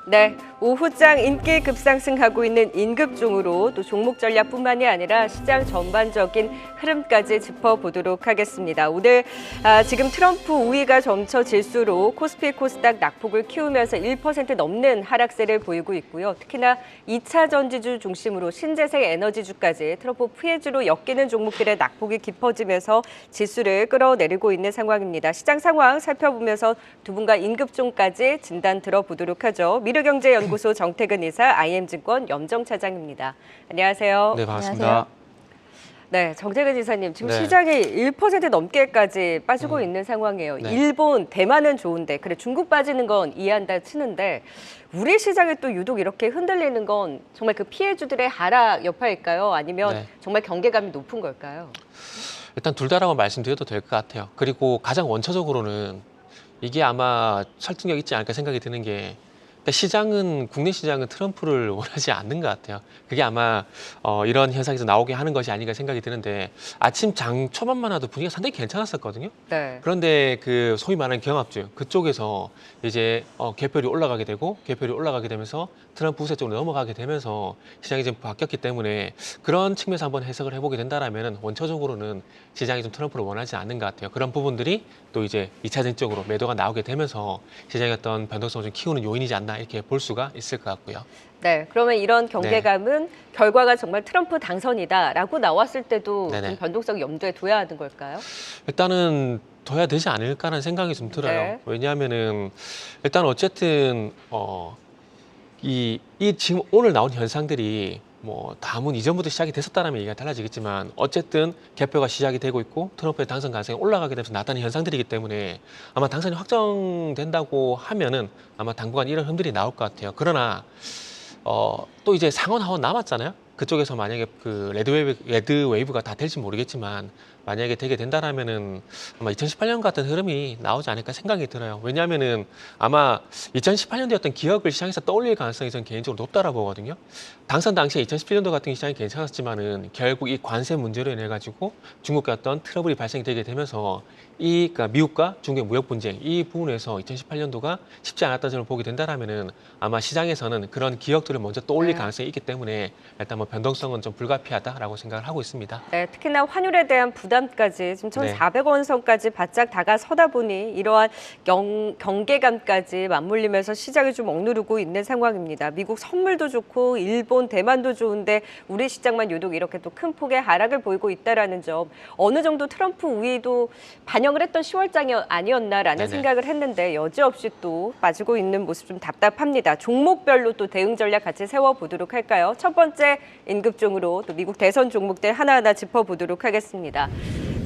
네, 오후장 인기 급상승하고 있는 인급종으로 또 종목 전략뿐만이 아니라 시장 전반적인 흐름까지 짚어보도록 하겠습니다. 오늘 지금 트럼프 우위가 점쳐 질수로 코스피 코스닥 낙폭을 키우면서 1% 넘는 하락세를 보이고 있고요. 특히나 2차 전지주 중심으로 신재생 에너지주까지 트럼프 피해주로 엮이는 종목들의 낙폭이 깊어지면서 지수를 끌어내리고 있는 상황입니다. 시장 상황 살펴보면서 두 분과 인급종까지 진단 들어보도록 하죠. 미르경제연구소 정태근 이사, IM증권 염정 차장입니다. 안녕하세요. 네, 반갑습니다. 안녕하세요. 네, 정태근 이사님, 지금 네. 시장이 1% 넘게까지 빠지고 있는 상황이에요. 네. 일본, 대만은 좋은데, 그래 중국 빠지는 건 이해한다 치는데 우리 시장이 또 유독 이렇게 흔들리는 건 정말 그 피해주들의 하락 여파일까요? 아니면 네. 정말 경계감이 높은 걸까요? 일단 둘 다라고 말씀드려도 될 것 같아요. 그리고 가장 원초적으로는 이게 아마 설득력 있지 않을까 생각이 드는 게 시장은 국내 시장은 트럼프를 원하지 않는 것 같아요. 그게 아마 이런 현상에서 나오게 하는 것이 아닌가 생각이 드는데 아침 장 초반만 해도 분위기가 상당히 괜찮았었거든요. 네. 그런데 그 소위 말하는 경합주 그쪽에서 이제 개표율이 올라가게 되면서 트럼프 우세 쪽으로 넘어가게 되면서 시장이 좀 바뀌었기 때문에 그런 측면에서 한번 해석을 해보게 된다라면 원초적으로는 시장이 좀 트럼프를 원하지 않는 것 같아요. 그런 부분들이 또 이제 2차 전적으로 매도가 나오게 되면서 시장의 어떤 변동성을 좀 키우는 요인이지 않나 이렇게 볼 수가 있을 것 같고요. 네, 그러면 이런 경계감은 결과가 정말 트럼프 당선이다라고 나왔을 때도 네네. 좀 변동성 염두에 둬야 하는 걸까요? 일단은 둬야 되지 않을까라는 생각이 좀 들어요. 네. 왜냐하면은 일단 어쨌든 이 지금 오늘 나온 현상들이 뭐 다문 이전부터 시작이 됐었다라면 얘기가 달라지겠지만 어쨌든 개표가 시작이 되고 있고 트럼프의 당선 가능성이 올라가게 되면서 나타나는 현상들이기 때문에 아마 당선이 확정된다고 하면은 아마 당분간 이런 흐름들이 나올 것 같아요. 그러나 또 이제 상원 하원 남았잖아요. 그쪽에서 만약에 그 레드 웨이브가 다 될지 모르겠지만 만약에 되게 된다라면은 아마 2018년 같은 흐름이 나오지 않을까 생각이 들어요. 왜냐하면은 아마 2018년도였던 기억을 시장에서 떠올릴 가능성이 저는 개인적으로 높다라고 보거든요. 당선 당시에 2017년도 같은 시장이 괜찮았지만은 결국 이 관세 문제로 인해 가지고 중국과 어떤 트러블이 발생이 되게 되면서 그러니까 미국과 중국의 무역 분쟁 이 부분에서 2018년도가 쉽지 않았다는 점을 보게 된다라면은 아마 시장에서는 그런 기억들을 먼저 떠올릴 가능성이 있기 때문에 일단 뭐 변동성은 좀 불가피하다라고 생각을 하고 있습니다. 네, 특히나 환율에 대한 부담까지 지금 네. 1,400원 선까지 바짝 다가서다 보니 이러한 경계감까지 맞물리면서 시장이 좀 억누르고 있는 상황입니다. 미국 선물도 좋고 일본, 대만도 좋은데 우리 시장만 유독 이렇게 또 큰 폭의 하락을 보이고 있다라는 점 어느 정도 트럼프 우위도 반영을 했던 10월장이 아니었나라는 네네. 생각을 했는데 여지없이 또 빠지고 있는 모습 좀 답답합니다. 종목별로 또 대응 전략 같이 세워보도록 할까요? 첫 번째 인급종으로 또 미국 대선 종목들 하나하나 짚어보도록 하겠습니다.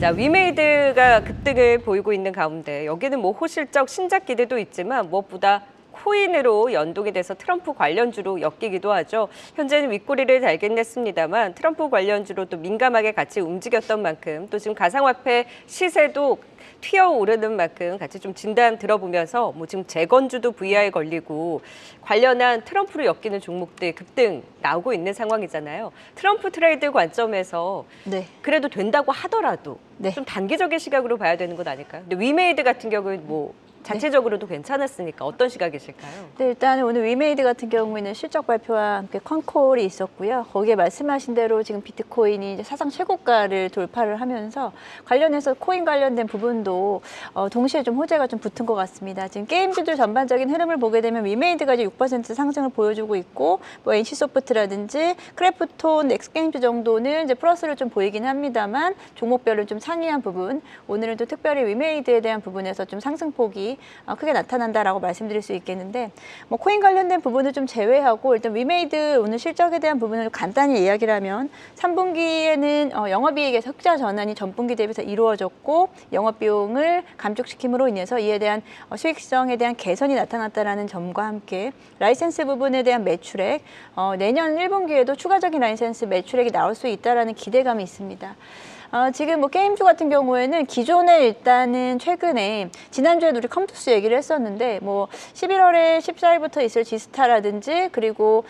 자, 위메이드가 급등을 보이고 있는 가운데 여기는 뭐 호실적 신작 기대도 있지만 무엇보다 코인으로 연동이 돼서 트럼프 관련주로 엮이기도 하죠. 현재는 윗꼬리를 달긴 했습니다만 트럼프 관련주로 또 민감하게 같이 움직였던 만큼 또 지금 가상화폐 시세도 튀어오르는 만큼 같이 좀 진단 들어보면서 뭐 지금 재건주도 VI에 걸리고 관련한 트럼프로 엮이는 종목들 급등 나오고 있는 상황이잖아요. 트럼프 트레이드 관점에서 네. 그래도 된다고 하더라도 네. 좀 단기적인 시각으로 봐야 되는 것 아닐까요? 근데 위메이드 같은 경우는 뭐 자체적으로도 괜찮았으니까 어떤 시각이실까요? 네, 일단 오늘 위메이드 같은 경우에는 실적 발표와 함께 컨콜이 있었고요. 거기에 말씀하신 대로 지금 비트코인이 이제 사상 최고가를 돌파를 하면서 관련해서 코인 관련된 부분도 동시에 좀 호재가 좀 붙은 것 같습니다. 지금 게임주들 전반적인 흐름을 보게 되면 위메이드가 이제 6% 상승을 보여주고 있고 뭐 NC소프트라든지 크래프톤, 넥스게임즈 정도는 이제 플러스를 좀 보이긴 합니다만 종목별로 좀 상이한 부분 오늘은 또 특별히 위메이드에 대한 부분에서 좀 상승폭이 크게 나타난다라고 말씀드릴 수 있겠는데 뭐 코인 관련된 부분을 좀 제외하고 일단 위메이드 오늘 실적에 대한 부분을 간단히 이야기를 하면 3분기에는 영업이익의 흑자 전환이 전분기 대비해서 이루어졌고 영업비용을 감축시킴으로 인해서 이에 대한 수익성에 대한 개선이 나타났다는 점과 함께 라이센스 부분에 대한 매출액 내년 1분기에도 추가적인 라이센스 매출액이 나올 수 있다는 기대감이 있습니다. 지금 뭐 게임주 같은 경우에는 기존에 일단은 최근에 지난주에 우리 컴투스 얘기를 했었는데 뭐 11월에 14일부터 있을 지스타라든지 그리고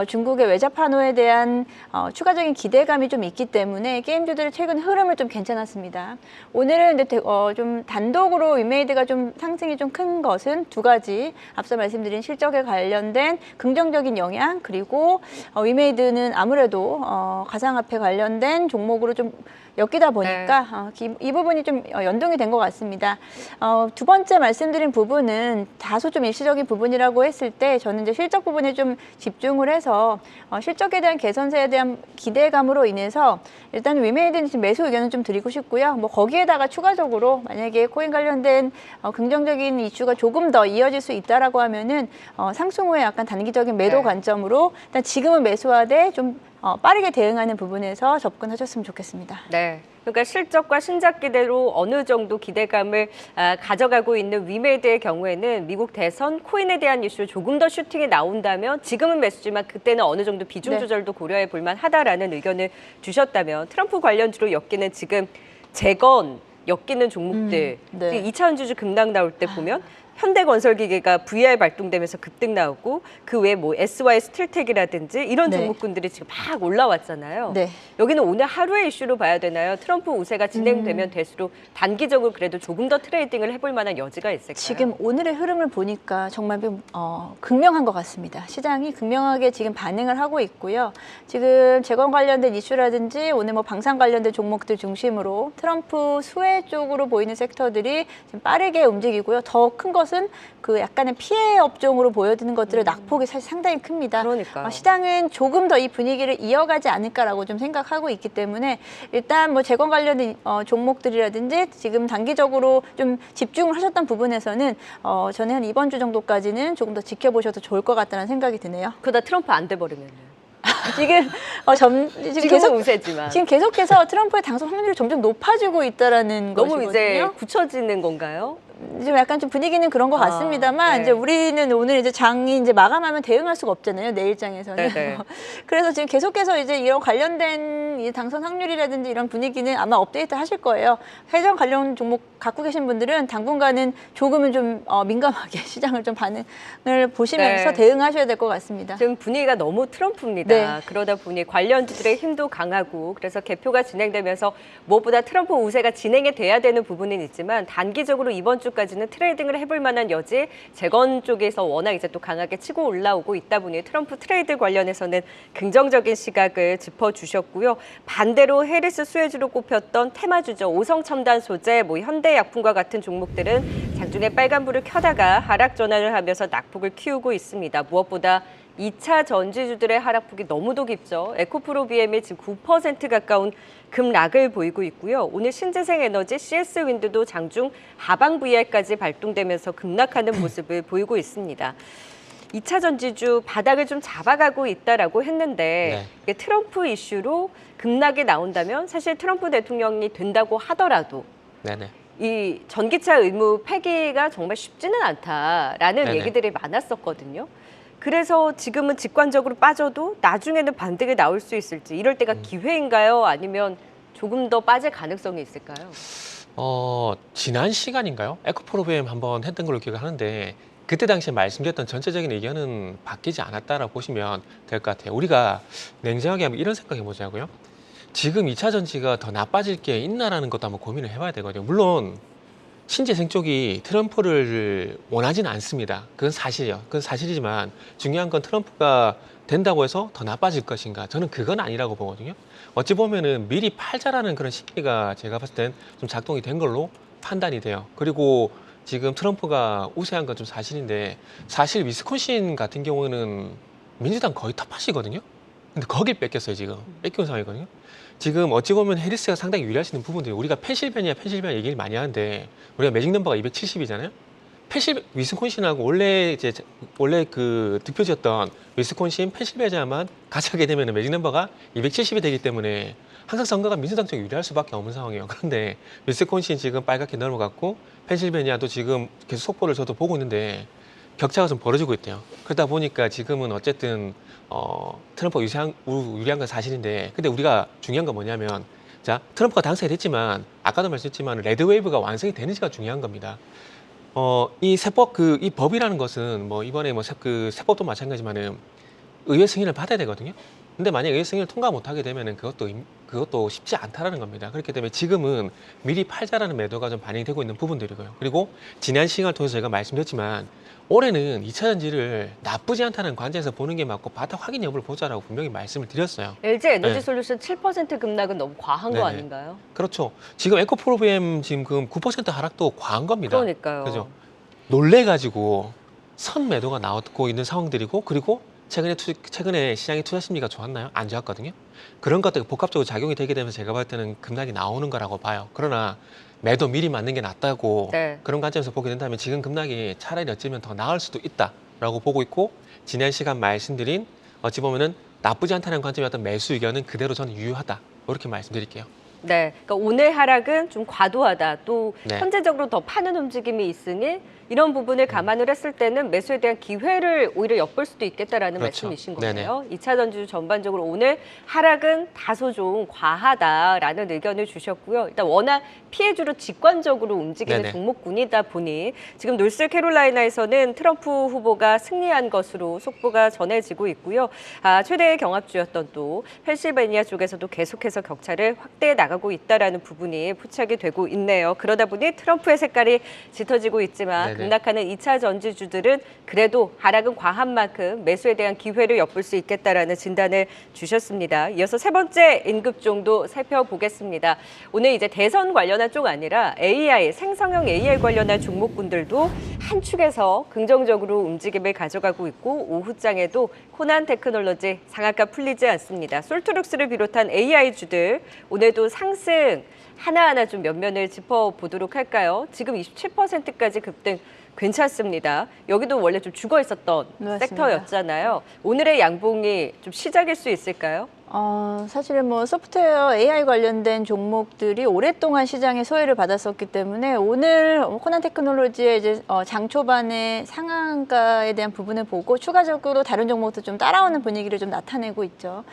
중국의 외자 판호에 대한 추가적인 기대감이 좀 있기 때문에 게임주들의 최근 흐름을 좀 괜찮았습니다. 오늘은 근데 좀 단독으로 위메이드가 좀 상승이 좀 큰 것은 두 가지. 앞서 말씀드린 실적에 관련된 긍정적인 영향, 그리고 위메이드는 아무래도 가상화폐 관련된 종목으로 좀 엮이다 보니까 이 부분이 좀 연동이 된 것 같습니다. 두 번째 말씀드린 부분은 다소 좀 일시적인 부분이라고 했을 때 저는 이제 실적 부분에 좀 집중을 해서 실적에 대한 개선세에 대한 기대감으로 인해서 일단 위메이드는 지금 매수 의견을 좀 드리고 싶고요. 뭐 거기에다가 추가적으로 만약에 코인 관련된 긍정적인 이슈가 조금 더 이어질 수 있다라고 하면은 상승 후에 약간 단기적인 매도 네. 관점으로 일단 지금은 매수하되 좀 빠르게 대응하는 부분에서 접근하셨으면 좋겠습니다. 네. 그러니까 실적과 신작 기대로 어느 정도 기대감을 가져가고 있는 위메이드의 경우에는 미국 대선 코인에 대한 이슈 조금 더 슈팅이 나온다면 지금은 매수지만 그때는 어느 정도 비중 네. 조절도 고려해 볼 만하다라는 의견을 주셨다면 트럼프 관련주로 엮이는 지금 재건 엮이는 종목들 네. 2차 전지주 급락 나올 때 보면 현대건설기계가 VR 발동되면서 급등 나오고 그 외에 뭐 SY 스틸텍이라든지 이런 네. 종목군들이 지금 막 올라왔잖아요. 네. 여기는 오늘 하루의 이슈로 봐야 되나요? 트럼프 우세가 진행되면 될수록 단기적으로 그래도 조금 더 트레이딩을 해볼 만한 여지가 있을까요? 지금 오늘의 흐름을 보니까 정말 극명한 것 같습니다. 시장이 극명하게 지금 반응을 하고 있고요. 지금 재건 관련된 이슈라든지 오늘 뭐 방산 관련된 종목들 중심으로 트럼프 수혜 쪽으로 보이는 섹터들이 지금 빠르게 움직이고요. 더 큰 것은 그 약간의 피해 업종으로 보여지는 것들의 낙폭이 사실 상당히 큽니다. 그러니까요. 시장은 조금 더 이 분위기를 이어가지 않을까라고 좀 생각하고 있기 때문에 일단 뭐 재건 관련된 종목들이라든지 지금 단기적으로 좀 집중을 하셨던 부분에서는 저는 한 이번 주 정도까지는 조금 더 지켜보셔도 좋을 것 같다는 생각이 드네요. 그러다 트럼프 안 돼버리면 지금 지금은 계속 우세지만 지금 계속해서 트럼프의 당선 확률이 점점 높아지고 있다라는 너무 것이거든요. 이제 굳혀지는 건가요? 좀 약간 좀 분위기는 그런 것 같습니다만 네. 이제 우리는 오늘 이제 장이 이제 마감하면 대응할 수가 없잖아요. 내일장에서는. 네네. 그래서 지금 계속해서 이제 이런 관련된 이 당선 확률이라든지 이런 분위기는 아마 업데이트 하실 거예요. 회전 관련 종목 갖고 계신 분들은 당분간은 조금은 좀 민감하게 시장을 좀 반응을 보시면서 네. 대응하셔야 될 것 같습니다. 지금 분위기가 너무 트럼프입니다. 네. 그러다 보니 관련주들의 힘도 강하고 그래서 개표가 진행되면서 무엇보다 트럼프 우세가 진행이 돼야 되는 부분은 있지만 단기적으로 이번 주까지는 트레이딩을 해볼 만한 여지 재건 쪽에서 워낙 이제 또 강하게 치고 올라오고 있다 보니 트럼프 트레이드 관련해서는 긍정적인 시각을 짚어주셨고요. 반대로 해리스 수혜주로 꼽혔던 테마주죠. 오성첨단 소재, 뭐 현대약품과 같은 종목들은 장중에 빨간불을 켜다가 하락 전환을 하면서 낙폭을 키우고 있습니다. 무엇보다 2차 전지주들의 하락폭이 너무도 깊죠. 에코프로 BM이 지금 9% 가까운 급락을 보이고 있고요. 오늘 신재생에너지 CS윈드도 장중 하방 VR까지 발동되면서 급락하는 모습을 보이고 있습니다. 2차 전지주 바닥을 좀 잡아가고 있다라고 했는데 이게 트럼프 이슈로 급락이 나온다면 사실 트럼프 대통령이 된다고 하더라도 네네. 이 전기차 의무 폐기가 정말 쉽지는 않다라는 네네. 얘기들이 많았었거든요. 그래서 지금은 직관적으로 빠져도 나중에는 반등이 나올 수 있을지 이럴 때가 기회인가요? 아니면 조금 더 빠질 가능성이 있을까요? 지난 시간인가요? 에코프로비엠 한번 했던 걸로 기억하는데 그때 당시에 말씀드렸던 전체적인 의견은 바뀌지 않았다라고 보시면 될 것 같아요. 우리가 냉정하게 한번 이런 생각해 보자고요. 지금 2차 전지가 더 나빠질 게 있나라는 것도 한번 고민을 해봐야 되거든요. 물론 신재생 쪽이 트럼프를 원하지는 않습니다. 그건 사실이에요. 그건 사실이지만 중요한 건 트럼프가 된다고 해서 더 나빠질 것인가? 저는 그건 아니라고 보거든요. 어찌 보면은 미리 팔자라는 그런 심리가 제가 봤을 땐 좀 작동이 된 걸로 판단이 돼요. 그리고 지금 트럼프가 우세한 건 좀 사실인데 사실 위스콘신 같은 경우는 민주당 거의 탑하시거든요. 근데 거길 뺏겼어요, 지금. 뺏긴 상황이거든요. 지금 어찌 보면 해리스가 상당히 유리하시는 부분들이 우리가 펜실베니아 얘기를 많이 하는데 우리가 매직 넘버가 270이잖아요. 위스콘신하고 원래 그 득표지였던 위스콘신, 펜실베니아만 같이 하게 되면 매직 넘버가 270이 되기 때문에 항상 선거가 민주당 쪽이 유리할 수밖에 없는 상황이에요. 그런데 위스콘신 지금 빨갛게 넘어갔고 펜실베니아도 지금 계속 속보를 저도 보고 있는데 격차가 좀 벌어지고 있대요. 그러다 보니까 지금은 어쨌든 트럼프가 유리한 건 사실인데 근데 우리가 중요한 건 뭐냐면 자, 트럼프가 당선이 됐지만 아까도 말씀했지만 레드웨이브가 완성이 되는지가 중요한 겁니다. 이 세법 이 법이라는 것은 뭐 이번에 그 세법도 마찬가지지만은 의회 승인을 받아야 되거든요. 근데 만약 의회 승인을 통과 못하게 되면은 그것도 쉽지 않다라는 겁니다. 그렇기 때문에 지금은 미리 팔자라는 매도가 좀 반영이 되고 있는 부분들이고요. 그리고 지난 시간을 통해서 제가 말씀드렸지만 올해는 2차 전지를 나쁘지 않다는 관점에서 보는 게 맞고 바닥 확인 여부를 보자라고 분명히 말씀을 드렸어요. LG 에너지 네. 솔루션 7% 급락은 너무 과한 거 네네. 아닌가요? 그렇죠. 지금 에코프로비엠 지금 9% 하락도 과한 겁니다. 그러니까요. 그죠? 놀래가지고 선 매도가 나오고 있는 상황들이고 그리고 최근에 시장의 투자 심리가 좋았나요? 안 좋았거든요. 그런 것들이 복합적으로 작용이 되게 되면서 제가 볼 때는 급락이 나오는 거라고 봐요. 그러나 매도 미리 맞는 게 낫다고 네. 그런 관점에서 보게 된다면 지금 급락이 차라리 어쩌면 더 나을 수도 있다라고 보고 있고 지난 시간 말씀드린 어찌 보면은 나쁘지 않다는 관점의 어떤 매수 의견은 그대로 저는 유효하다. 이렇게 말씀드릴게요. 네, 그러니까 오늘 하락은 좀 과도하다. 또 네. 현재적으로 더 파는 움직임이 있으니 이런 부분을 감안을 했을 때는 매수에 대한 기회를 오히려 엿볼 수도 있겠다라는 그렇죠. 말씀이신 네네. 거예요. 2차 전지 전반적으로 오늘 하락은 다소 좀 과하다라는 의견을 주셨고요. 일단 워낙 피해주로 직관적으로 움직이는 네네. 종목군이다 보니 지금 노스캐롤라이나에서는 트럼프 후보가 승리한 것으로 속보가 전해지고 있고요. 최대의 경합주였던 또 펜실베니아 쪽에서도 계속해서 격차를 확대해 나가고 있다라는 부분이 포착이 되고 있네요. 그러다 보니 트럼프의 색깔이 짙어지고 있지만 네네. 급락하는 2차 전지주들은 그래도 하락은 과한 만큼 매수에 대한 기회를 엿볼 수 있겠다라는 진단을 주셨습니다. 이어서 세 번째 인급종도 살펴보겠습니다. 오늘 이제 대선 관련한 쪽 아니라 AI, 생성형 AI 관련한 종목군들도 한 축에서 긍정적으로 움직임을 가져가고 있고 오후장에도 코난 테크놀로지 상한가 풀리지 않습니다. 솔트룩스를 비롯한 AI주들 오늘도 상승 하나하나 좀 면면을 짚어보도록 할까요? 지금 27%까지 급등 괜찮습니다. 여기도 원래 좀 죽어 있었던 맞습니다. 섹터였잖아요. 오늘의 양봉이 좀 시작일 수 있을까요? 사실은 뭐 소프트웨어 AI 관련된 종목들이 오랫동안 시장의 소외를 받았었기 때문에 오늘 코난 테크놀로지의 이제 장 초반에 상한가에 대한 부분을 보고 추가적으로 다른 종목도 좀 따라오는 분위기를 좀 나타내고 있죠.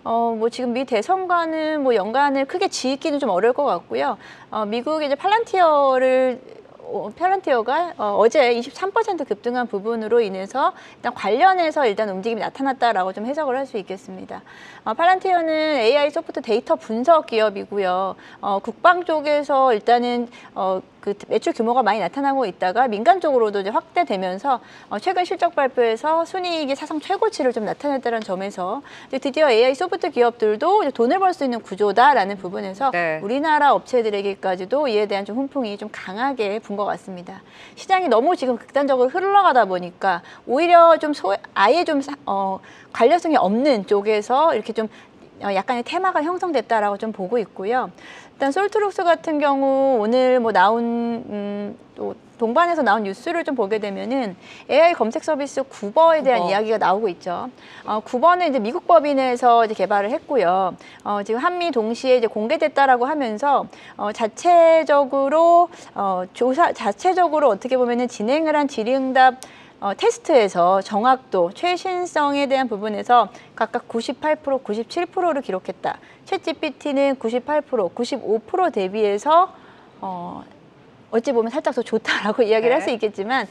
뭐 지금 미 대선과는 뭐 연관을 크게 지기는 좀 어려울 것 같고요. 미국의 이제 팔란티어가 어제 23% 급등한 부분으로 인해서 일단 관련해서 일단 움직임이 나타났다라고 좀 해석을 할 수 있겠습니다. 팔란티어는 AI 소프트 데이터 분석 기업이고요. 국방 쪽에서 일단은 그 매출 규모가 많이 나타나고 있다가 민간 쪽으로도 이제 확대되면서 최근 실적 발표에서 순이익이 사상 최고치를 좀 나타냈다는 점에서 이제 드디어 AI 소프트 기업들도 이제 돈을 벌 수 있는 구조다라는 부분에서 네. 우리나라 업체들에게까지도 이에 대한 좀 훈풍이 좀 강하게 분 것 같습니다. 시장이 너무 지금 극단적으로 흘러가다 보니까 오히려 좀 아예 좀 관련성이 없는 쪽에서 이렇게 좀 약간의 테마가 형성됐다라고 좀 보고 있고요. 일단 솔트룩스 같은 경우 오늘 뭐 나온 또 동반에서 나온 뉴스를 좀 보게 되면은 AI 검색 서비스 구버에 대한 이야기가 나오고 있죠. 구버는 이제 미국 법인에서 이제 개발을 했고요. 지금 한미 동시에 이제 공개됐다라고 하면서 자체적으로 어떻게 보면은 진행을 한 질의응답 테스트에서 정확도, 최신성에 대한 부분에서 각각 98%, 97%를 기록했다. 챗GPT는 98%, 95% 대비해서 어찌 보면 살짝 더 좋다라고 이야기를 네. 할 수 있겠지만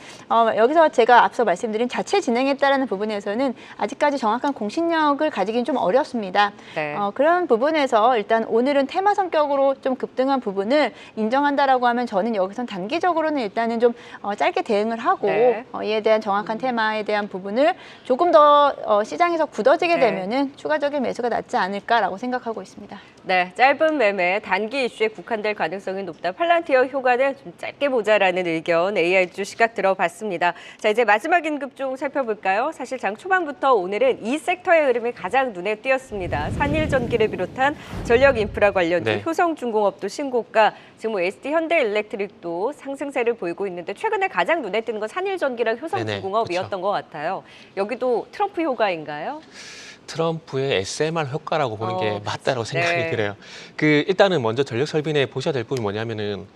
여기서 제가 앞서 말씀드린 자체 진행했다라는 부분에서는 아직까지 정확한 공신력을 가지긴 좀 어렵습니다. 네. 그런 부분에서 일단 오늘은 테마 성격으로 좀 급등한 부분을 인정한다라고 하면 저는 여기선 단기적으로는 일단은 좀 짧게 대응을 하고 네. 이에 대한 정확한 테마에 대한 부분을 조금 더 시장에서 굳어지게 네. 되면은 추가적인 매수가 낫지 않을까라고 생각하고 있습니다. 네, 짧은 매매, 단기 이슈에 국한될 가능성이 높다. 팔란티어 효과는 좀 짧게 보자라는 의견 AI주 시각 들어봤습니다. 자, 이제 마지막 인급종 살펴볼까요? 사실 장 초반부터 오늘은 이 섹터의 흐름이 가장 눈에 띄었습니다. 산일전기를 비롯한 전력 인프라 관련주, 네. 효성중공업도 신고가, 지금 뭐 SD 현대일렉트릭도 상승세를 보이고 있는데 최근에 가장 눈에 띄는 건 산일전기랑 효성중공업이었던 그렇죠. 것 같아요. 여기도 트럼프 효과인가요? 트럼프의 SMR 효과라고 보는 게 맞다라고 생각이 네. 들어요. 일단은 먼저 전력 설비내 보셔야 될 부분이 뭐냐면은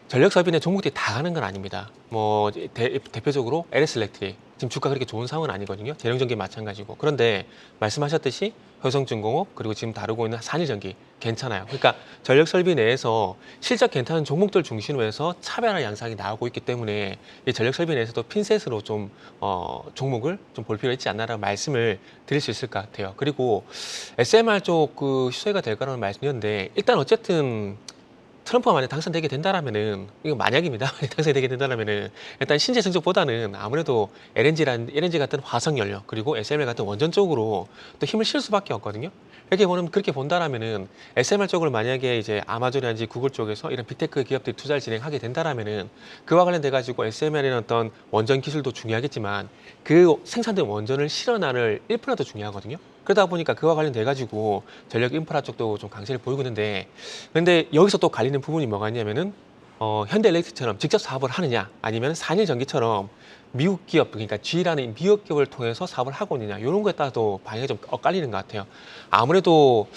전력 설비내 종목들이 다 가는 건 아닙니다. 뭐 대표적으로 LS 일렉트릭, 지금 주가 그렇게 좋은 상황은 아니거든요. 재령전기 마찬가지고. 그런데 말씀하셨듯이 효성중공업 그리고 지금 다루고 있는 산일전기 괜찮아요. 그러니까 전력설비 내에서 실적 괜찮은 종목들 중심으로 해서 차별화 양상이 나오고 있기 때문에 이 전력설비 내에서도 핀셋으로 좀 종목을 좀 볼 필요가 있지 않나라는 말씀을 드릴 수 있을 것 같아요. 그리고 SMR 쪽 그 시세가 될 거라는 말씀이었는데 일단 어쨌든 트럼프가 만약 당선되게 된다라면은 이거 만약입니다. 만약 당선되게 된다라면은 일단 신재 성적보다는 아무래도 LNG 같은 화석 연료 그리고 SMR 같은 원전 쪽으로 또 힘을 실 수밖에 없거든요. 그렇게 본다라면은 SMR 쪽으로 만약에 이제 아마존이라든지 구글 쪽에서 이런 빅테크 기업들이 투자를 진행하게 된다라면은 그와 관련돼 가지고 SMR이라는 어떤 원전 기술도 중요하겠지만 그 생산된 원전을 실어나를 인프라도 중요하거든요. 그러다 보니까 그와 관련돼 가지고 전력 인프라 쪽도 좀 강세를 보이고 있는데 근데 여기서 또 갈리는 부분이 뭐가 있냐면은 현대엘렉트릭처럼 직접 사업을 하느냐 아니면 산일전기처럼 미국 기업 그러니까 G라는 미국 기업을 통해서 사업을 하고 있느냐 이런 거에 따라서 방향이 좀 엇갈리는 것 같아요. 아무래도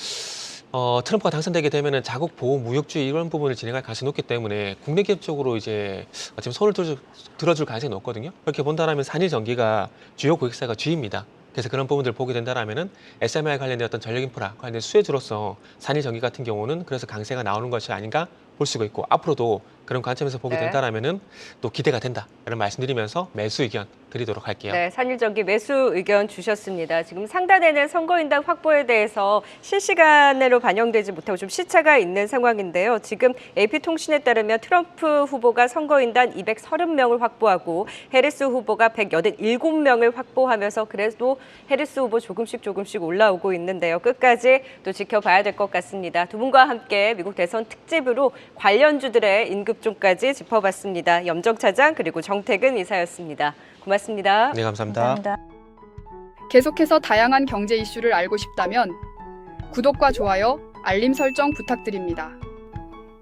트럼프가 당선되게 되면은 자국 보호 무역주의 이런 부분을 진행할 가능성이 높기 때문에 국내 기업 쪽으로 이제 지금 손을 들어줄 가능성이 높거든요. 그렇게 본다면 산일전기가 주요 고객사가 G입니다. 그래서 그런 부분들을 보게 된다라면은 SMR 관련된 어떤 전력 인프라 관련된 수혜주로서 산일전기 같은 경우는 그래서 강세가 나오는 것이 아닌가 볼 수가 있고 앞으로도 그런 관점에서 보게 네. 된다라면은 또 기대가 된다 이런 말씀드리면서 매수 의견 드리도록 할게요. 네, 산일전기 매수 의견 주셨습니다. 지금 상단에는 선거인단 확보에 대해서 실시간으로 반영되지 못하고 좀 시차가 있는 상황인데요. 지금 AP통신에 따르면 트럼프 후보가 선거인단 230명을 확보하고 해리스 후보가 187명을 확보하면서 그래도 해리스 후보 조금씩 올라오고 있는데요. 끝까지 또 지켜봐야 될 것 같습니다. 두 분과 함께 미국 대선 특집으로 관련주들의 임급종까지 짚어봤습니다. 염정 차장 그리고 정태근 이사였습니다. 고맙습니다. 네, 감사합니다. 계속해서 다양한 경제 이슈를 알고 싶다면 구독과 좋아요, 알림 설정 부탁드립니다.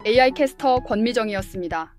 AI 캐스터 권미정이었습니다.